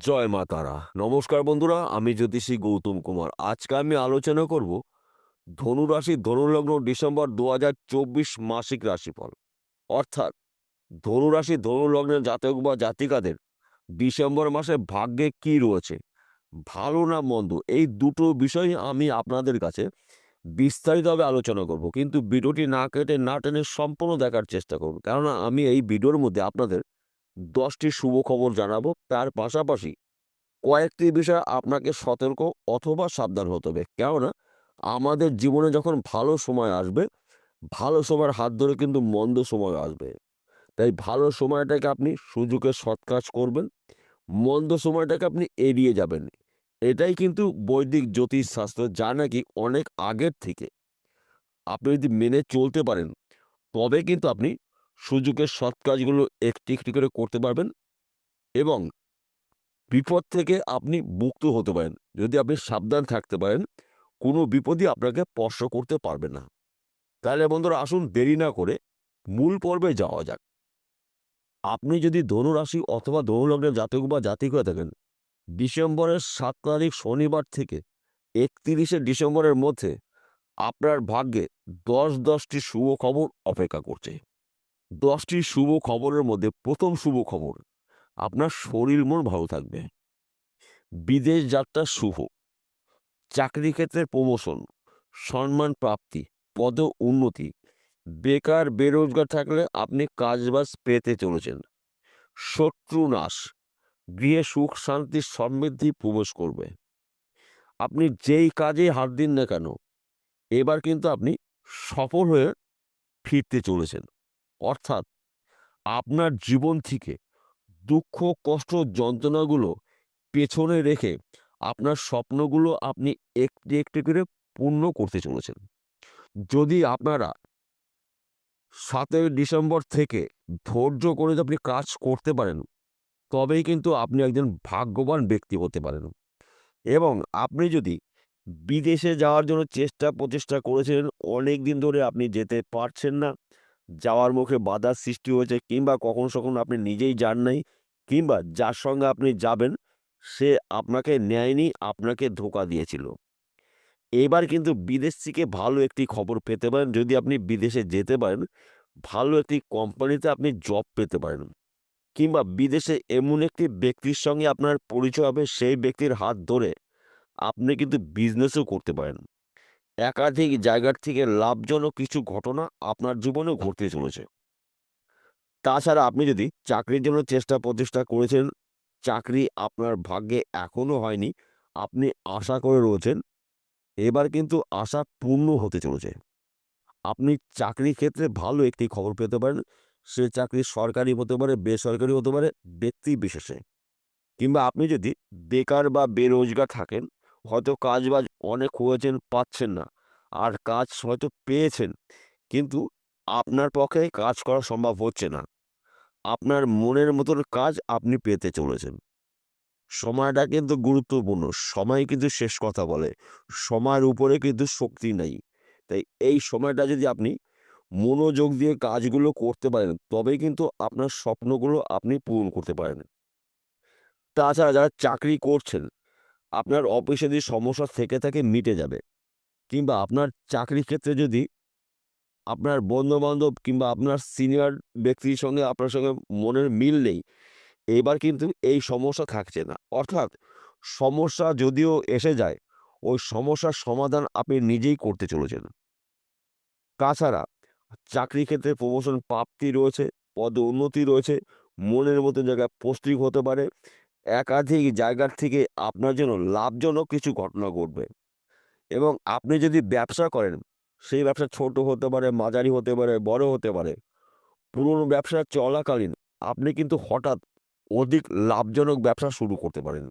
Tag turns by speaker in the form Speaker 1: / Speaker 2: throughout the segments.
Speaker 1: জয় মা তারা। নমস্কার বন্ধুরা, আমি জ্যোতিষী গৌতম কুমার। আজকে আমি আলোচনা করব ধনুরাশি ধনুলগ্ন ডিসেম্বর ২০২৪ মাসিক রাশিফল। অর্থাৎ ধনুরাশি ধনুলগ্নের জাতক বা জাতিকাদের ডিসেম্বর মাসে ভাগ্যে কি রয়েছে, ভালো না মন্দ, এই দুটো বিষয় আমি আপনাদের কাছে বিস্তারিতভাবে আলোচনা করব। কিন্তু ভিডিওটি না কেটে না টেনে সম্পূর্ণ দেখার চেষ্টা করব, কেননা আমি এই ভিডিওর মধ্যে আপনাদের 10টি শুভ খবর জানাবো। তার পাশাপাশি কয়েকটি বিষয় আপনাকে সতর্ক অথবা সাবধান হতে হবে, কেননা আমাদের জীবনে যখন ভালো সময় আসবে, ভালো সময়ের হাত ধরে কিন্তু মন্দ সময় আসবে। তাই ভালো সময়টাকে আপনি সুযোগে সৎ কাজ করবেন, মন্দ সময়টাকে আপনি এড়িয়ে যাবেন। এটাই কিন্তু বৈদিক জ্যোতিষ শাস্ত্র, যা নাকি অনেক আগের থেকে আপনি যদি মেনে চলতে পারেন, তবে কিন্তু আপনি সুযোগের সৎ কাজগুলো একটি একটি করে করতে পারবেন এবং বিপদ থেকে আপনি মুক্ত হতে পারেন। যদি আপনি সাবধান থাকতে পারেন, কোনো বিপদই আপনাকে স্পর্শ করতে পারবে না। তাহলে বন্ধুরা, আসুন দেরি না করে মূল পর্বে যাওয়া যাক। আপনি যদি ধনুরাশি অথবা ধনুলগ্নের জাতক বা জাতিক হয়ে থাকেন, ডিসেম্বরের 7 তারিখ শনিবার থেকে 31শে ডিসেম্বরের মধ্যে আপনার ভাগ্যে 10টি শুভ খবর অপেক্ষা করছে। 10টি শুভ খবরের মধ্যে প্রথম শুভ খবর, আপনার শরীর মন ভালো থাকবে। বিদেশ যাত্রা শুভ, চাকরি ক্ষেত্রে প্রমোশন, সম্মান প্রাপ্তি, পদ উন্নতি। বেকার বেরোজগার থাকলে আপনি কাজবাজ পেতে চলেছেন। শত্রু নাশ, গৃহে সুখ শান্তি সমৃদ্ধি প্রবেশ করবে। আপনি যেই কাজে হাত দিন না কেন, এবার কিন্তু আপনি সফল হয়ে ফিরতে চলেছেন। অর্থাৎ আপনার জীবন থেকে দুঃখ কষ্ট যন্ত্রণাগুলো পেছনে রেখে আপনার স্বপ্নগুলো আপনি একটি একটি করে পূর্ণ করতে চলেছেন। যদি আপনারা 7ই ডিসেম্বর থেকে ধৈর্য করে যদি আপনি কাজ করতে পারেন, তবেই কিন্তু আপনি একজন ভাগ্যবান ব্যক্তি হতে পারেন। এবং আপনি যদি বিদেশে যাওয়ার জন্য চেষ্টা প্রচেষ্টা করেছিলেন, অনেক দিন ধরে আপনি যেতে পারছেন না, যাওয়ার মুখে বাধার সৃষ্টি হয়েছে, কিংবা কখনো কখনো আপনি নিজেই যান নাই, কিংবা যার সঙ্গে আপনি যাবেন সে আপনাকে নেয়নি, আপনাকে ধোঁকা দিয়েছিল। এবার কিন্তু বিদেশ থেকে ভালো একটি খবর পেতে পারেন। যদি আপনি বিদেশে যেতে পারেন, ভালো একটি কোম্পানিতে আপনি জব পেতে পারেন, কিংবা বিদেশে এমন একটি ব্যক্তির সঙ্গে আপনার পরিচয় হবে, সেই ব্যক্তির হাত ধরে আপনি কিন্তু বিজনেসও করতে পারেন। একাধিক জায়গার থেকে লাভজনক কিছু ঘটনা আপনার জীবনেও ঘটতে চলেছে। তাছাড়া আপনি যদি চাকরির জন্য চেষ্টা প্রচেষ্টা করেছেন, চাকরি আপনার ভাগ্যে এখনো হয়নি, আপনি আশা করে রয়েছেন, এবার কিন্তু আশা পূর্ণ হতে চলেছে। আপনি চাকরির ক্ষেত্রে ভালো একটি খবর পেতে পারেন। সে চাকরি সরকারি হতে পারে, বেসরকারি হতে পারে, ব্যক্তি বিশেষে। কিংবা আপনি যদি বেকার বা বেরোজগার থাকেন, হয়তো কাজবাজ অনেক খুঁজেছেন, পাচ্ছেন না, আর কাজ হয়তো পেয়েছেন, কিন্তু আপনার পক্ষে কাজ করা সম্ভব হচ্ছে না। আপনার মনের মতন কাজ আপনি পেতে চলেছেন। সময়টা কিন্তু গুরুত্বপূর্ণ। সময় কিন্তু শেষ কথা বলে। সময়ের উপরে কিন্তু শক্তি নাই। তাই এই সময়টা যদি আপনি মনোযোগ দিয়ে কাজগুলো করতে পারেন, তবেই কিন্তু আপনার স্বপ্নগুলো আপনি পূরণ করতে পারেন। তাছাড়া যারা চাকরি করছেন, আপনার অফিসে যদি সমস্যা থেকে থাকে মিটে যাবে। কিংবা আপনার চাকরির ক্ষেত্রে যদি আপনার বন্ধু-বান্ধব কিংবা আপনার সিনিয়র ব্যক্তির সঙ্গে আপনার সঙ্গে মনের মিল নেই, এবার কিন্তু এই সমস্যা থাকছে না। অর্থাৎ সমস্যা যদিও এসে যায়, ওই সমস্যার সমাধান আপনি নিজেই করতে চলেছেন। তাছাড়া চাকরি ক্ষেত্রে প্রমোশন প্রাপ্তি রয়েছে, পদোন্নতি রয়েছে, মনের মতো জায়গায় পোস্টিং হতে পারে। একাধিক জায়গার থেকে আপনার জন্য লাভজনক কিছু ঘটনা ঘটবে। এবং আপনি যদি ব্যবসা করেন, সেই ব্যবসা ছোট হতে পারে, মাঝারি হতে পারে, বড় হতে পারে। পুরনো ব্যবসা চলাকালীন আপনি কিন্তু হঠাৎ অধিক লাভজনক ব্যবসা শুরু করতে পারেন।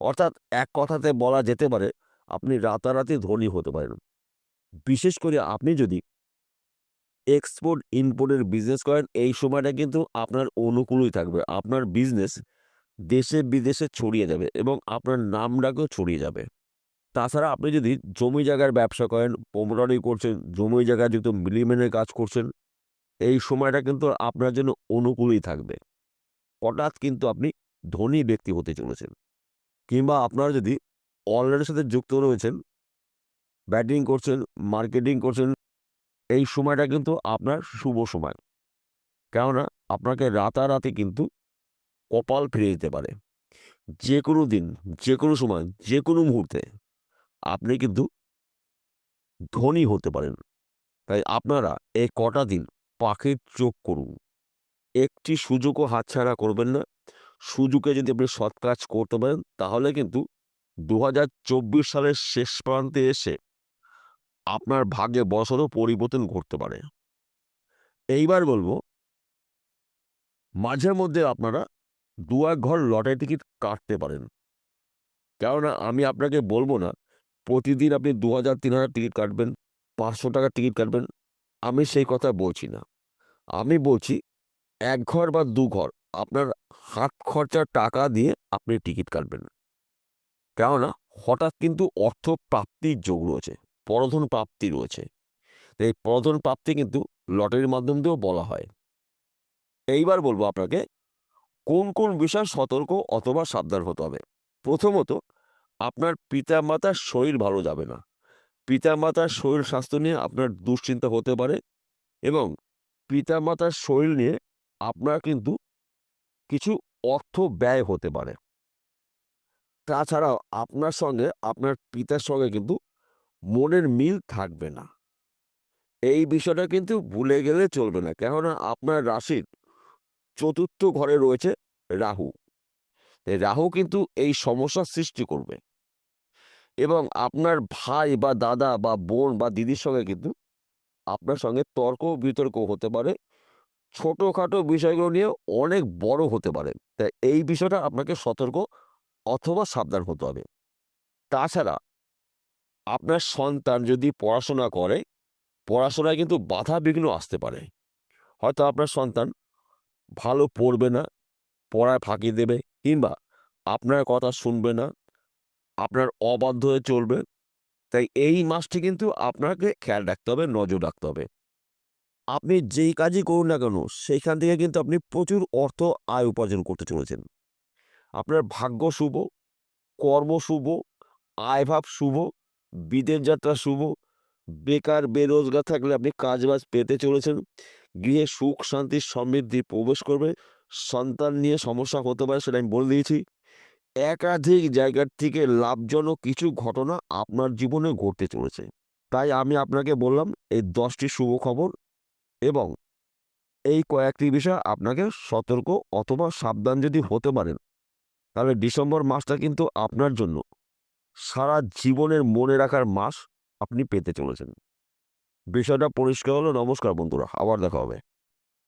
Speaker 1: অর্থাৎ এক কথাতে বলা যেতে পারে, আপনি রাতারাতি ধনী হতে পারেন। বিশেষ করে আপনি যদি এক্সপোর্ট ইম্পোর্টের বিজনেস করেন, এই সময়টা কিন্তু আপনার অনুকূলই থাকবে। আপনার বিজনেস দেশে বিদেশে ছড়িয়ে যাবে এবং আপনার নামডাকও ছড়িয়ে যাবে। তাছাড়া আপনি যদি জমি জায়গার ব্যবসা করেন, পোমরানি করছেন, জমি জায়গায় যেহেতু মিলিমিনে কাজ করছেন, এই সময়টা কিন্তু আপনার জন্য অনুকূলই থাকবে। হঠাৎ কিন্তু আপনি ধনী ব্যক্তি হতে চলেছেন। কিংবা আপনারা যদি অনলাইনের সাথে যুক্ত রয়েছেন, ব্যাটিং করছেন, মার্কেটিং করছেন, এই সময়টা কিন্তু আপনার শুভ সময়। কেননা আপনাকে রাতারাতি কিন্তু কপাল ফিরে যেতে পারে। যেকোনো দিন, যেকোনো সময়, যেকোনো মুহূর্তে আপনি কিন্তু ধনী হতে পারেন। তাই আপনারা এই কটা দিন পাখির চোখ করুন। একটি সুযোগও হাতছাড়া করবেন না। সুযোগে যদি আপনি সৎ কাজ করতে পারেন, তাহলে কিন্তু ২০২৪ সালের শেষ প্রান্তে এসে আপনার ভাগ্যে বড়সড় পরিবর্তন ঘটতে পারে। এইবার বলব, মাঝে মধ্যে আপনারা ২-১ ঘর লটারি টিকিট কাটতে পারেন। কেননা আমি আপনাকে বলব না প্রতিদিন আপনি ২,০০০, ৩,০০০ টিকিট কাটবেন, ৳৫০০ টিকিট কাটবেন। আমি সেই কথা বলছি না। আমি বলছি ১ ঘর বা ২ ঘর আপনার হাত খরচার টাকা দিয়ে আপনি টিকিট কাটবেন। কেননা হঠাৎ কিন্তু অর্থ প্রাপ্তির যোগ রয়েছে, পরধন প্রাপ্তি রয়েছে। তো এই পরধন প্রাপ্তি কিন্তু লটারির মাধ্যম দিয়েও বলা হয়। এইবার বলব আপনাকে কোন কোন বিষয়ে সতর্ক অথবা সাবধান হতে হবে। প্রথমত, আপনার পিতামাতার শরীর ভালো যাবে না। পিতামাতার শরীর স্বাস্থ্য নিয়ে আপনার দুশ্চিন্তা হতে পারে এবং পিতামাতার শরীর নিয়ে আপনার কিন্তু কিছু অর্থ ব্যয় হতে পারে। তাছাড়াও আপনার সঙ্গে আপনার পিতার সঙ্গে কিন্তু মনের মিল থাকবে না। এই বিষয়টা কিন্তু ভুলে গেলে চলবে না। কেননা আপনার রাশির ৪র্থ ঘরে রয়েছে রাহু। এই রাহু কিন্তু এই সমস্যার সৃষ্টি করবে এবং আপনার ভাই বা দাদা বা বোন বা দিদির সঙ্গে কিন্তু আপনার সঙ্গে তর্ক বিতর্ক হতে পারে। ছোটখাটো বিষয়গুলো নিয়ে অনেক বড় হতে পারে। তাই এই বিষয়টা আপনাকে সতর্ক অথবা সাবধান হতে হবে। তাছাড়া আপনার সন্তান যদি পড়াশোনা করে, পড়াশোনায় কিন্তু বাধা বিঘ্ন আসতে পারে। হয়তো আপনার সন্তান ভালো পড়বে না, পড়ায় ফাঁকি দেবে কিংবা আপনার কথা শুনবে না, আপনার অবাধ্য হয়ে চলবে। তাই এই মাসটি কিন্তু আপনাকে খেয়াল রাখতে হবে, নজর রাখতে হবে। আপনি যেই কাজই করুন না কেন, সেইখান থেকে কিন্তু আপনি প্রচুর অর্থ আয় উপার্জন করতে চলেছেন। আপনার ভাগ্য শুভ, কর্ম শুভ, আয়ভাব শুভ, বিদেশ যাত্রা শুভ। বেকার বেরোজগার থাকলে আপনি কাজবাজ পেতে চলেছেন। গৃহে সুখ শান্তি সমৃদ্ধি প্রবেশ করবে। সন্তান নিয়ে সমস্যা হতে পারে, সেটা আমি বলে দিয়েছি। একাধিক জায়গার থেকে লাভজনক কিছু ঘটনা আপনার জীবনে ঘটতে চলেছে। তাই আমি আপনাকে বললাম এই 10টি শুভ খবর এবং এই কয়েকটি বিষয় আপনাকে সতর্ক অথবা সাবধান যদি হতে পারেন, তাহলে ডিসেম্বর মাসটা কিন্তু আপনার জন্য সারা জীবনের মনে রাখার মাস আপনি পেতে চলেছেন। বিষয়টা পরিষ্কার হলো। নমস্কার বন্ধুরা, আবার দেখা হবে।